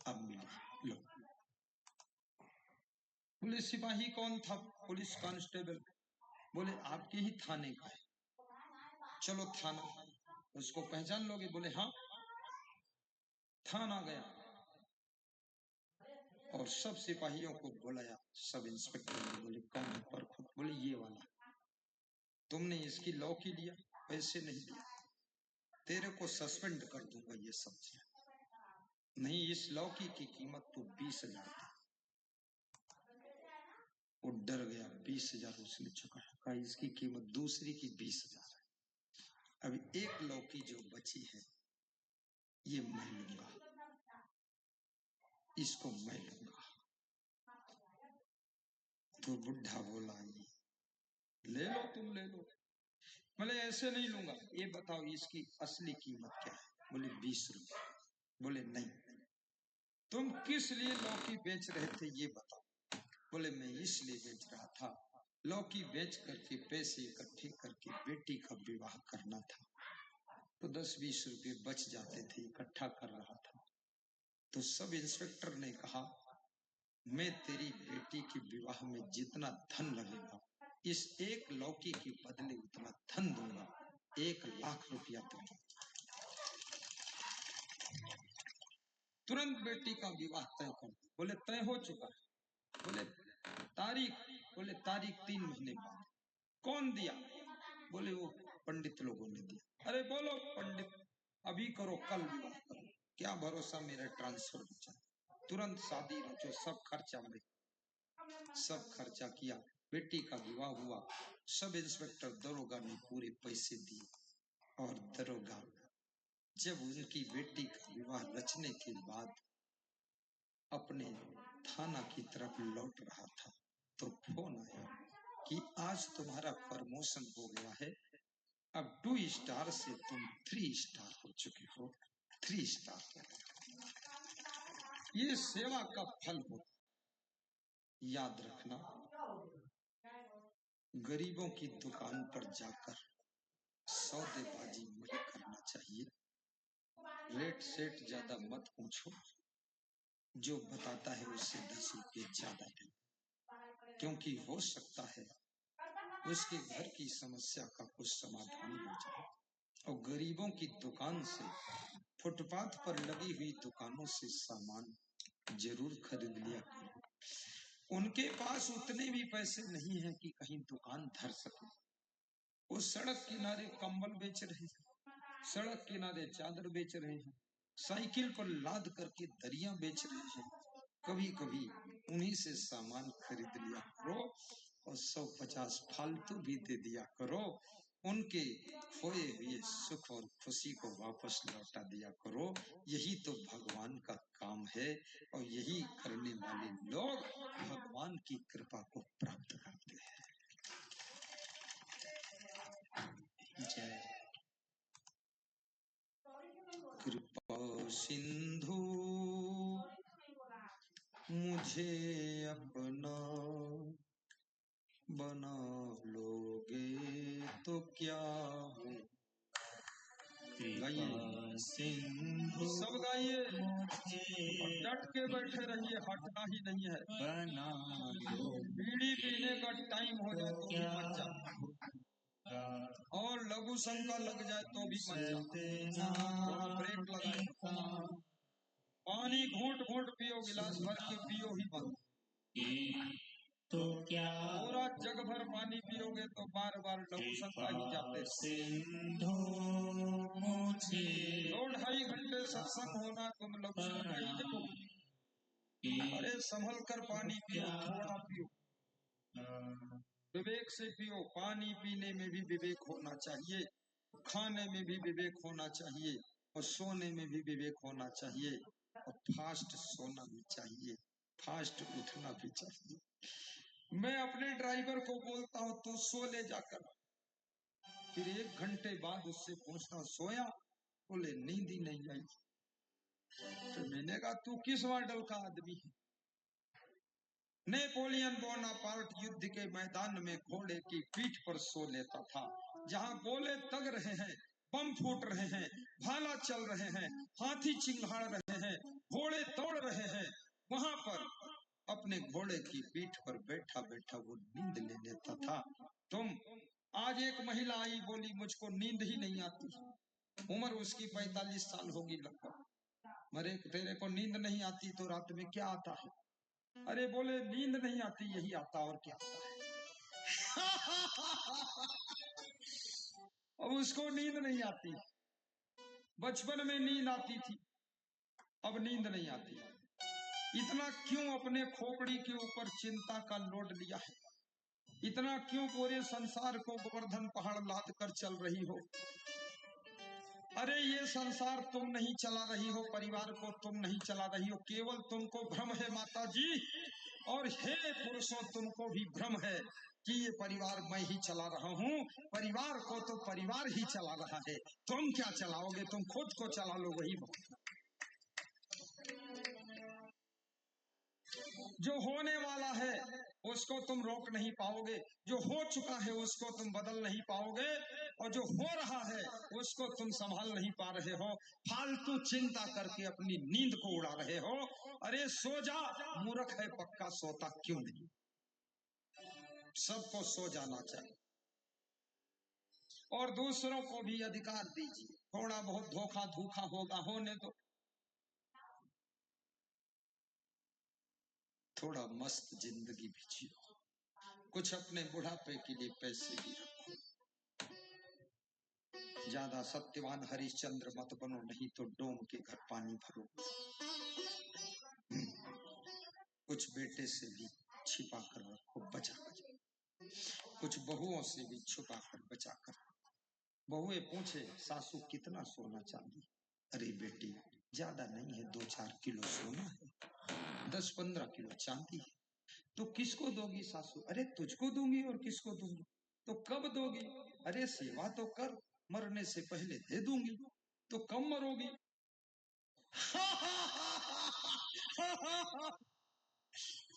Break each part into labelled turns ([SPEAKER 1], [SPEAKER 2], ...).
[SPEAKER 1] अब मिली। लो। बोले सिपाही कौन था? Police constable. बोले आपके ही थाने का है। चलो थाना। उसको पहचान लोगे? बोले हाँ। थाना गया और सब सिपाहियों को बुलाया। सब इंस्पेक्टर ने बोले कौन है परखो। बोले ये वाला। तुमने इसकी लौकी लिया? पैसे नहीं दिया, तेरे को सस्पेंड कर दूंगा। ये सब नहीं, इस लौकी की कीमत तो 20,000 थी। वो डर गया। 20,000 उसने चुकाया। कहा इसकी कीमत दूसरी की 20,000 है। अभी एक लौकी जो बची है ये मैं लूंगा, इसको मैं लूंगा। तो बुढ़ा बोला ले लो, तुम ले लो। बोले ऐसे नहीं लूंगा। ये बताओ इसकी असली कीमत क्या है? बोले 20 रुपए। बोले नहीं, तुम किस लिए लौकी बेच रहे थे ये बताओ। बोले मैं इसलिए बेच रहा था, लौकी बेच करके पैसे इकट्ठे करके बेटी का विवाह करना था, तो 10-20 रुपए बच जाते थे, इकट्ठा कर रहा था। तो सब इंस्पेक्टर ने कहा मैं तेरी बेटी के विवाह में जितना धन लगेगा इस एक लौकी के बदले उतना धन दूंगा, 1,00,000 रुपया दूंगा। तुरंत बेटी का विवाह तय कर दो। बोले तय हो चुका है। बोले तारीख? बोले तारीख 3 महीने बाद। कौन दिया? बोले वो पंडित लोगों ने दिया। अरे बोलो पंडित अभी करो, कल विवाह करो। क्या भरोसा मेरा ट्रांसफर हो जाए। तुरंत शादी रचो, सब खर्चा में, सब खर्चा किया, बेटी का विवाह हुआ। सब इंस्पेक्टर दरोगा ने पूरे पैसे दिए और दरोगा जब उनकी बेटी का विवाह रचने के बाद अपने थाना की तरफ लौट रहा था तो फोन आया कि आज तुम्हारा प्रमोशन हो गया है, अब 2 स्टार से तुम 3 स्टार हो चुके हो। 3 स्टार। ये सेवा का फल हो। याद रखना, गरीबों की दुकान पर जाकर सौदेबाजी नहीं करना चाहिए। रेट सेट ज्यादा मत पूछो, जो बताता है उससे 10 रुपये ज्यादा दे, क्योंकि हो सकता है उसके घर की समस्या का कुछ समाधान हो जाए। और गरीबों की दुकान से, फुटपाथ पर लगी हुई दुकानों से सामान जरूर खरीद लिया करो। उनके पास उतने भी पैसे नहीं हैं कि कहीं दुकान धर सके। वो सड़क किनारे कंबल बेच रहे हैं, सड़क किनारे चादर बेच रहे हैं, साइकिल पर लाद करके दरिया बेच रहे हैं। कभी कभी उन्हीं से सामान खरीद लिया करो और 150 फालतू भी दे दिया करो। उनके खोए हुए सुख और खुशी को वापस लौटा दिया करो। यही तो भगवान का काम है और यही करने वाले लोग भगवान की कृपा को प्राप्त करते हैं। जय। कृपा सिंधु मुझे अपना बना लोगे तो क्या हो। गाइए सिंधु, सब गाइए, डट के बैठे रहिए, हटना ही नहीं है। बना बीड़ी पीने का टाइम हो जाए तो भी मत जा, और लघु शंका लग जाए तो भी मत जा, थोड़ा ब्रेक लगाए। पानी घूंट घूंट पियो, गिलास भर के पियो ही मत। तो क्या पूरा जग भर पानी पियोगे तो बार बार लघु शंका ही जाते। सिंधु मुझे 2-2.5 घंटे सत्संग होना, तुम लघु शंका ही जाओगे। अरे संभल कर पानी पियो, थोड़ा पियो, विवेक से पियो। पानी पीने में भी विवेक होना चाहिए, खाने में भी विवेक होना चाहिए, और सोने में भी विवेक होना चाहिए, और फास्ट सोना भी चाहिए, फास्ट उठना भी चाहिए। मैं अपने ड्राइवर को बोलता हूँ तू सो ले जाकर, फिर 1 घंटे बाद उससे पूछता सोया? बोले नींद ही नहीं आई। तो मैंने कहा तू किस मॉडल का आदमी है? नेपोलियन बोनापार्ट युद्ध के मैदान में घोड़े की पीठ पर सो लेता था, जहां गोले दग रहे हैं बम फूट रहे हैं, भाला चल रहे हैं, हाथी चिंगाड़ रहे हैं, घोड़े दौड़ रहे हैं, वहां पर अपने घोड़े की पीठ पर बैठा बैठा वो नींद ले लेता था। तुम आज एक महिला आई, बोली मुझको नींद ही नहीं आती, उम्र उसकी 45 साल होगी लगभग। मरे तेरे को नींद नहीं आती तो रात में क्या आता है? अरे बोले नींद नहीं आती, यही आता और क्या आता है। अब उसको नींद नहीं आती, बचपन में नींद आती थी, अब नींद नहीं आती। इतना क्यों अपने खोपड़ी के ऊपर चिंता का लोड लिया है? इतना क्यों पूरे संसार को गोवर्धन पहाड़ लाद कर चल रही हो? अरे ये संसार तुम नहीं चला रही हो, परिवार को तुम नहीं चला रही हो, केवल तुमको भ्रम है माता जी। और हे पुरुषों, तुमको भी भ्रम है कि ये परिवार मैं ही चला रहा हूँ। परिवार को तो परिवार ही चला रहा है, तुम क्या चलाओगे? तुम खुद को चला लो, वही बहुत। जो होने वाला है उसको तुम रोक नहीं पाओगे, जो हो चुका है उसको तुम बदल नहीं पाओगे, और जो हो रहा है उसको तुम संभाल नहीं पा रहे हो। फालतू चिंता करके अपनी नींद को उड़ा रहे हो। अरे सो जा, मूर्ख है पक्का, सोता क्यों नहीं? सबको सो जाना चाहिए और दूसरों को भी अधिकार दीजिए। थोड़ा बहुत धोखा धोखा होगा, होने दो। थोड़ा मस्त जिंदगी भी जियो, कुछ अपने बुढ़ापे के लिए पैसे भी रखो। ज्यादा सत्यवान हरिश्चंद्र मत बनो, नहीं तो डोम के घर पानी भरो। कुछ बेटे से भी छिपा कर रखो, बचा कर। कुछ बहुओं से भी छुपा कर बचा कर। बहुएं पूछे सासू कितना सोना चांदी? अरे बेटी ज्यादा नहीं है, 2-4 किलो सोना है, 10-15 किलो चांदी है। तो किसको दोगी सासू? अरे तुझको दूंगी, और किसको दूंगी? तो कब दोगी? अरे सेवा तो कर, मरने से पहले दे दूंगी। तो कब मरोगी?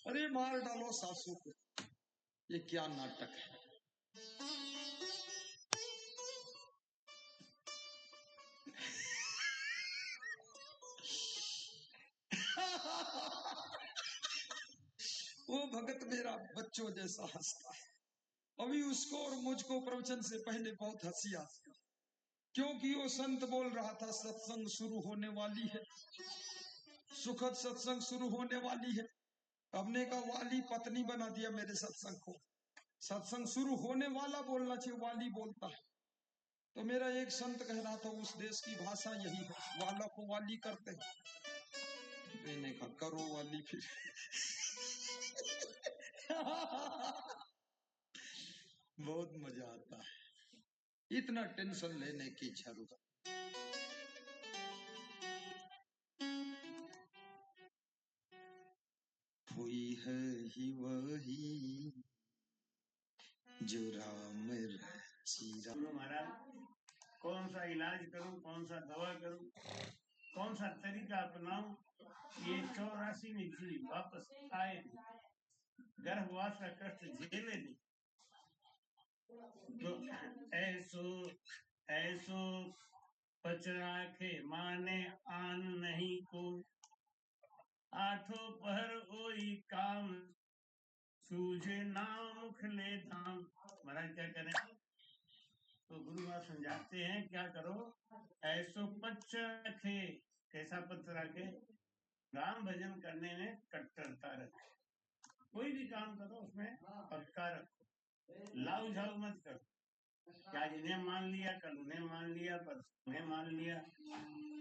[SPEAKER 1] अरे मार डालो सासू को, ये क्या नाटक है। वो भगत मेरा बच्चों जैसा हंसता है। अभी उसको और मुझको प्रवचन से पहले बहुत हंसी आती, क्योंकि वो संत बोल रहा था सत्संग शुरू होने वाली है, सुखद सत्संग शुरू होने वाली है। हमने का वाली पत्नी बना दिया मेरे सत्संग को। सत्संग शुरू होने वाला बोलना चाहिए, वाली बोलता है। तो मेरा एक संत कह रहा था उस देश की भाषा यही है, वाला को वाली करते हैं। मैंने कहा करो वाली फिर। बहुत मजा आता है, इतना टेंशन लेने की जरूरत। हुई है ही वही जो राम रची।
[SPEAKER 2] महाराज कौन सा इलाज करूं, कौन सा दवा करूं, कौन सा तरीका अपनाऊं? ये 84 में जी वापस आए, गर्भवास का कष्ट झेले नहीं। तो ऐसो ऐसो पचराखे माने आन नहीं को, आठों पहर ओई काम सूझे नाम ले धाम। महाराज क्या करें? तो गुरु महाराज समझाते हैं क्या करो? ऐसो पच रखे, कैसा पत्र रखे? राम भजन करने में कट्टरता रखे। कोई भी काम करो उसमें पक्का रखो, लाउ झाऊ मत करो। क्या इन्हें मान लिया, कल उन्हें मान लिया, पर उन्हें मान लिया।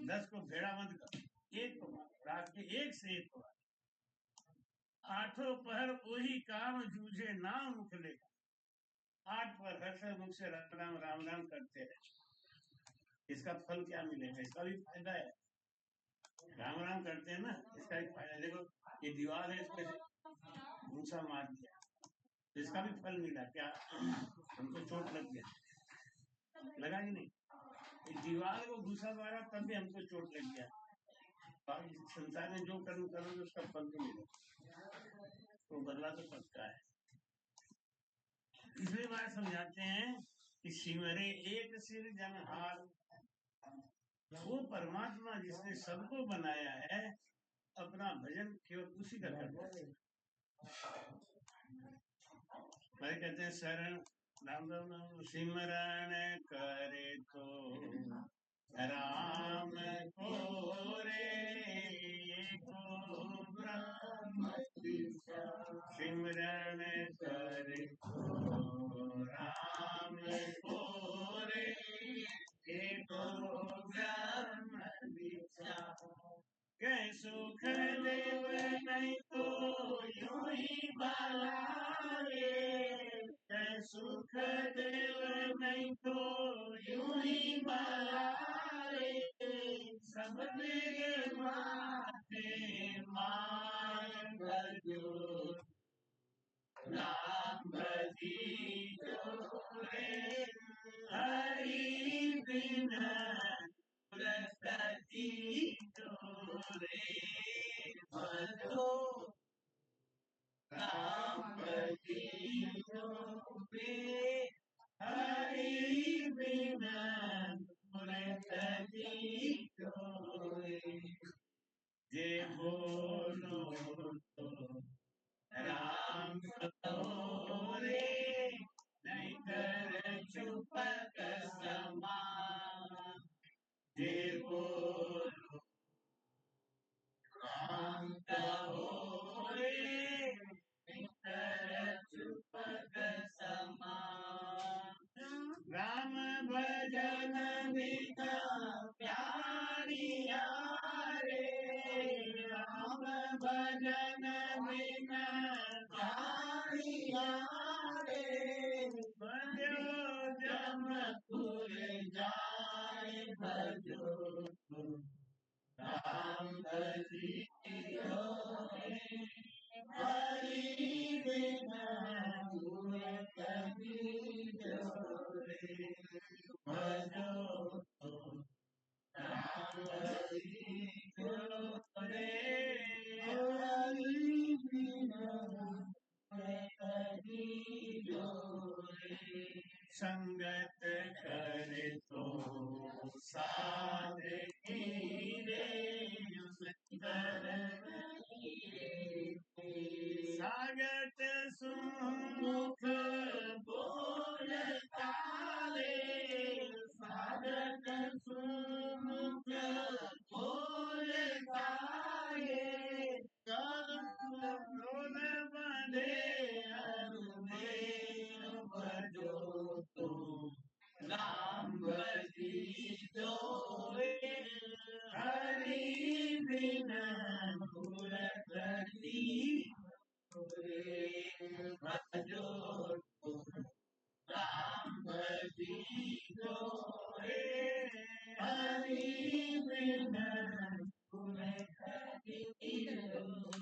[SPEAKER 2] 10 को भेड़ा मत करो, एक को मानो, रात के एक से एक को। आठों पहर वही काम जूझे नाम मुख लेगा। 8 पर हर्ष मुख से राम राम राम राम करते रहे। इसका फल क्या मिलेगा? इसका भी फायदा है। राम राम करते हैं ना, इसका भी फायदा। देखो ये दीवार है, इसमें घूसा मार दिया, इसका भी फल मिला। क्या हमको चोट लग गया? लगा ही नहीं। दीवार को घूसा मारा तब भी हमको चोट लग गया। संसार में जो कर्म करोगे उसका फल तो मिलेगा, तो बदला तो पक्का है। इसलिए बात समझाते हैं कि सिमरे एक सिर जनहार, वो परमात्मा जिसने सबको बनाया है, अपना भजन केवल उसी का करता है। भाई कहते हैं शरण राम राम राम सिमरण करे तो राम को रे को ब्रह्म सिमरण करे तो राम को रे को ब्रह्म कै सुख देव नहीं तो यूं ही बालाए, कै सुख देव नहीं तो यूं ही बालाए, सब देव माते माय भजो राम भजियो रे हरि बिना प्रगति रे भजो राम भजियो रे हरि बिना प्रगति रे जे बोलो तो राम कहो रे नहीं कर चुपक समान, जे बोलो राम कहो रे नहीं कर चुपक समान, राम भजन बिना प्यारिया रे, राम भजन बिना प्यारिया रे, भजो जमपुर जाए भजो राम भजियो रे हरि बिना कबीरो रे भजो राम भजियो रे हरि बिना कबीरो रे संगत करे तो साध की रे सागत सुमुख बोलता रे, सागत सुमुख बोलता रे, कर्म बंधे अरुदेव भजो तो राम भजियो रे हरि बिना प्रगति रे भजो राम भजियो रे हरि बिना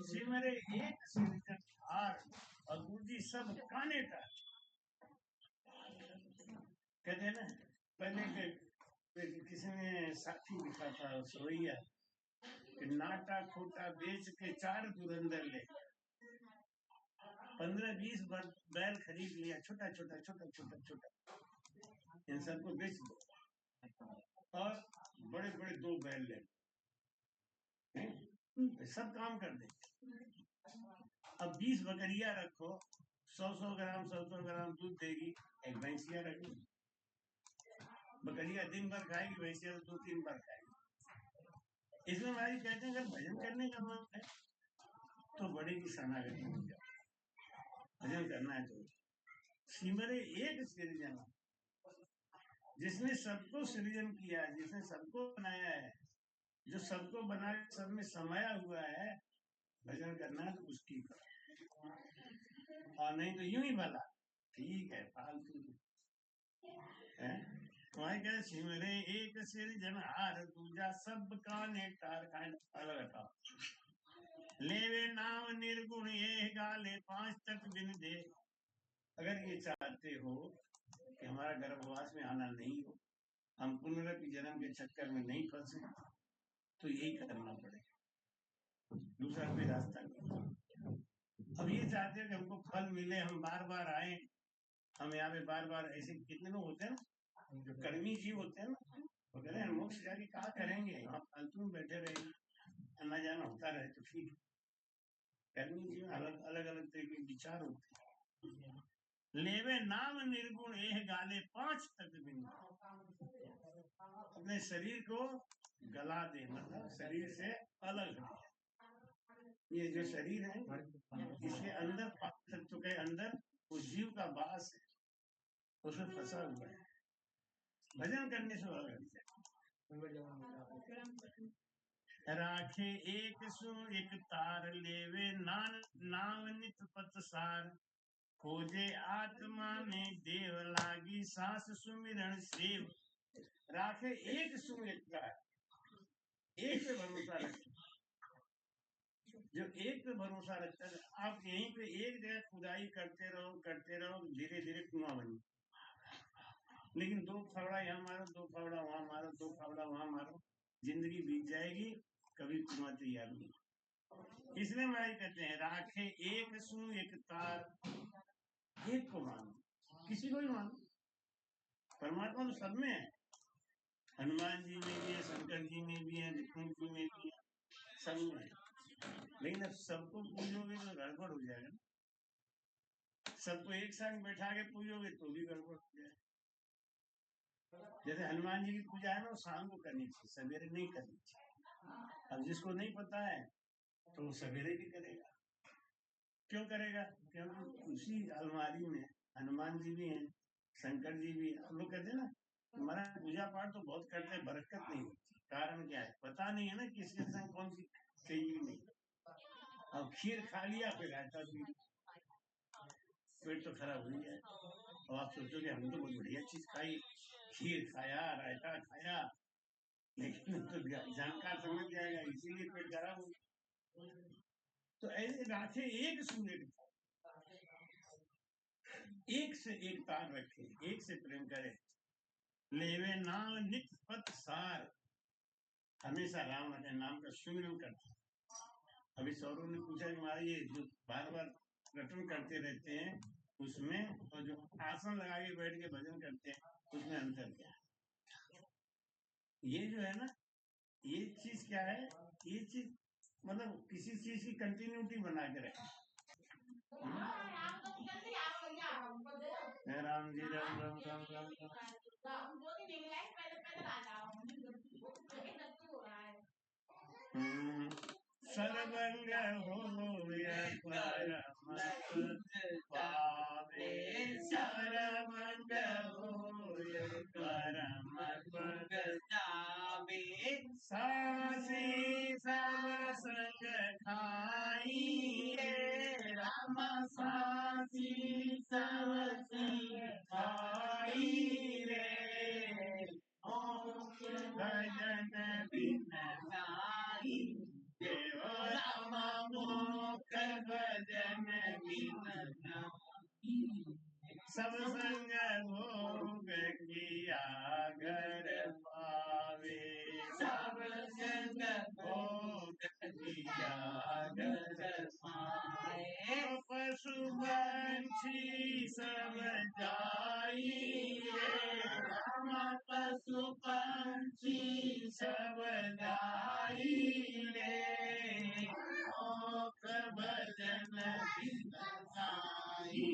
[SPEAKER 2] सिमरे एक सिरजनहार और दूजी सब काने का। कहते हैं ना, पहले के किसी ने साथी लिखा था सोइया कि नाटा खोटा बेच के 4 पुरंदर ले, 15-20 बैल खरीद लिया, छोटा छोटा छोटा छोटा छोटा, इन सबको बेच दो और बड़े बड़े 2 बैल ले, सब काम कर दे। अब 20 बकरियां रखो, 100-100 ग्राम 100-100 ग्राम दूध देगी, एक भैंसिया रखो, बकरिया दिन भर खाएगी, भैंसिया 2-3 बार खाएगी। इसमें हमारी कहते हैं अगर भजन करने का मन है तो बड़े की शरणागति हो जाओ, भजन करना है तो सिमरे एक सृजन, जिसने सबको सृजन किया है, जिसने सबको बनाया है, जो सबको बना सब में समाया हुआ है, भजन करना है तो उसकी करो, और नहीं तो यूं ही भला ठीक है फालतू है। तुम्हारे क्या सिमरे एक सृजनहार दूजा सब काने कारखान अलग हटाओ, लेवे नाम निर्गुण ये गाले 5 तक बिन दे। अगर ये चाहते हो कि हमारा गर्भवास में आना नहीं हो, हम पुनरुक्ति जन्म के चक्कर में नहीं फंसे, तो यही करना पड़ेगा, दूसरा कोई रास्ता नहीं। अब ये चाहते हैं कि हमको फल मिले, हम बार बार आए, हम यहाँ पे बार बार, ऐसे कितने लोग होते हैं ना जो कर्मी जीव होते हैं ना, वो कह रहे हैं मोक्ष जाके क्या करेंगे, वहाँ फालतू में बैठे रहेंगे, आना जाना होता रहे तो ठीक। कर्मी जीवन अलग अलग अलग तरह के विचार होते हैं। लेवे नाम निर्गुण एह गाले 5 तक बिन, अपने शरीर को गला दे, मतलब शरीर से अलग है। ये जो शरीर है इसके अंदर 5 तत्व के अंदर वो जीव का वास है, उसमें फंसा हुआ है। भजन करने से अलग है। राखे एक सु एक तार, लेवे नाम नित पत सार, खोजे आत्मा में देव लागी, सांस सुमिरन सेव। राखे एक सु एक तार, एक पे भरोसा रखे। जो एक पे भरोसा रखता है, आप यहीं पे एक जगह खुदाई करते रहो, धीरे धीरे कुआं बने। लेकिन 2 फावड़ा यहाँ मारो, 2 फावड़ा वहां मारो, 2 फावड़ा वहां मारो, जिंदगी बीत जाएगी, कभी कुआं तैयार नहीं। इसलिए महाराज कहते हैं राखे एक सु एक तार, एक को मानो, किसी को भी मानो। परमात्मा तो सब में है, हनुमान जी में भी है, शंकर जी में भी है, विष्णु जी में भी है, सब में है। लेकिन अब सबको पूजोगे तो गड़बड़ हो जाएगा ना, सबको एक साथ बैठा के पूजोगे तो भी गड़बड़ हो जाएगा। जैसे हनुमान जी की पूजा है ना, शाम को करनी चाहिए, सवेरे नहीं करनी चाहिए। अब जिसको नहीं पता है तो वो सवेरे भी करेगा। क्यों करेगा? क्योंकि उसी अलमारी में हनुमान जी भी हैं, शंकर जी भी। अब लोग कहते हैं ना हमारा पूजा पाठ तो बहुत करते हैं, बरकत नहीं होती। कारण क्या है? पता नहीं है ना किसके संग कौन सी चाहिए नहीं। अब खीर खा लिया फिर रायता पी, पेट तो खराब हो जाए। और आप सोचोगे हम तो बहुत बढ़िया चीज खाई, खीर खाया, रायता खाया, लेकिन तो जानकार समझ जाएगा इसीलिए पेट खराब हो। तो ऐसे राखे एक सूर्य, एक से एक तार रखे, एक से प्रेम करे। लेवे नाम नित पत सार, हमेशा राम के नाम का सुमिरन करते। अभी सौरभ ने पूछा कि महाराज ये जो बार बार रटन करते रहते हैं उसमें, और जो आसन लगा के बैठ के भजन करते हैं उसमें अंतर क्या है? ये जो है ना, ये चीज क्या है, ये चीज मतलब किसी चीज की कंटिन्यूटी बना के रखे। राम जी राम राम राम राम सर्वंग हो या परम पावे, सर्वंग हो या परम जावे, सासी सब संग खाई राम, सासी सब संग खाई रे, भजन बिन नाई देव राम, मोक्ष भजन बिन नाई। सब संग भोग किया घर पावे, सब संग भोग किया घर पावे, पशु पंछी सब जाई राम, पशु पंछी सब जाई रे, मोक्ष भजन बिन नाई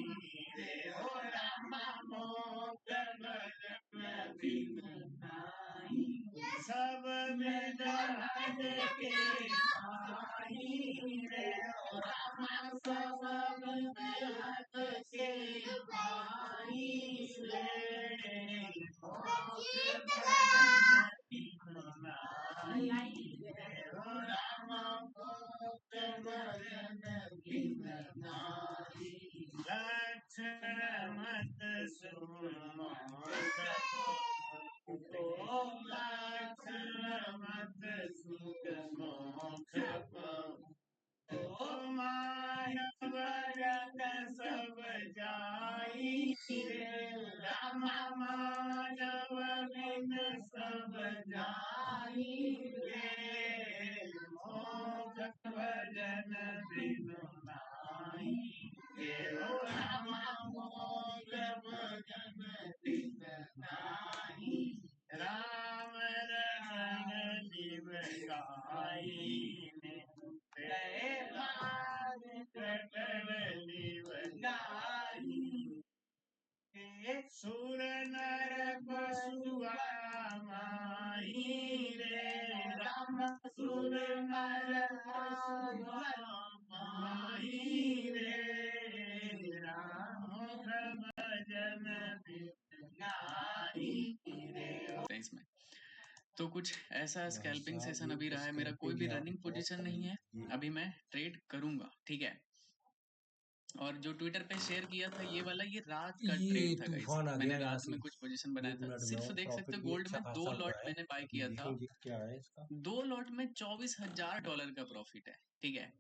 [SPEAKER 2] रे, हो राम मोक्ष भजन बिन नाई। सब वेद हर के पाई रे, हो राम सब वेद हर के पाई रे, मोक्ष भजन बिन नाई रे, हो राम मोक्ष भजन बिन नाई। लक्षण मत सुनो लक्षण मत सुनो मानव जगत सब जाई रे राम, मानव बिन सब जाई रे, मोक्ष भजन बिन नाई रे, राम मोक्ष भजन बिन नाई। राम
[SPEAKER 3] इसमें तो कुछ ऐसा स्कैल्पिंग सेशन अभी रहा है मेरा, कोई भी रनिंग पोजीशन नहीं है, अभी मैं ट्रेड करूंगा, ठीक है। और जो ट्विटर पे शेयर किया था ये वाला, ये रात का
[SPEAKER 4] ये
[SPEAKER 3] ट्रेड था गाइस,
[SPEAKER 4] तूफान आ
[SPEAKER 3] मैंने
[SPEAKER 4] गया यहाँ
[SPEAKER 3] रात
[SPEAKER 4] से।
[SPEAKER 3] में कुछ पोजीशन बनाया
[SPEAKER 4] 1
[SPEAKER 3] था।
[SPEAKER 4] मिनट में
[SPEAKER 3] सिर्फ
[SPEAKER 4] और
[SPEAKER 3] देख सकते
[SPEAKER 4] प्रॉफिट
[SPEAKER 3] हो
[SPEAKER 4] भी
[SPEAKER 3] गोल्ड
[SPEAKER 4] अच्छा
[SPEAKER 3] में 2
[SPEAKER 4] खासा हुआ
[SPEAKER 3] लॉट
[SPEAKER 4] है।
[SPEAKER 3] मैंने बाय किया था,
[SPEAKER 4] देखेंगे क्या है इसका।
[SPEAKER 3] 2 लॉट में $24,000 का प्रॉफिट है, ठीक है।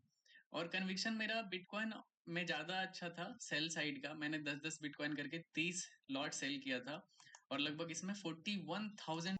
[SPEAKER 3] और कन्विक्शन मेरा बिटकॉइन में ज्यादा अच्छा था सेल साइड का, मैंने 10-10 बिटकॉइन करके 30 लॉट सेल किया था और लगभग इसमें 41,000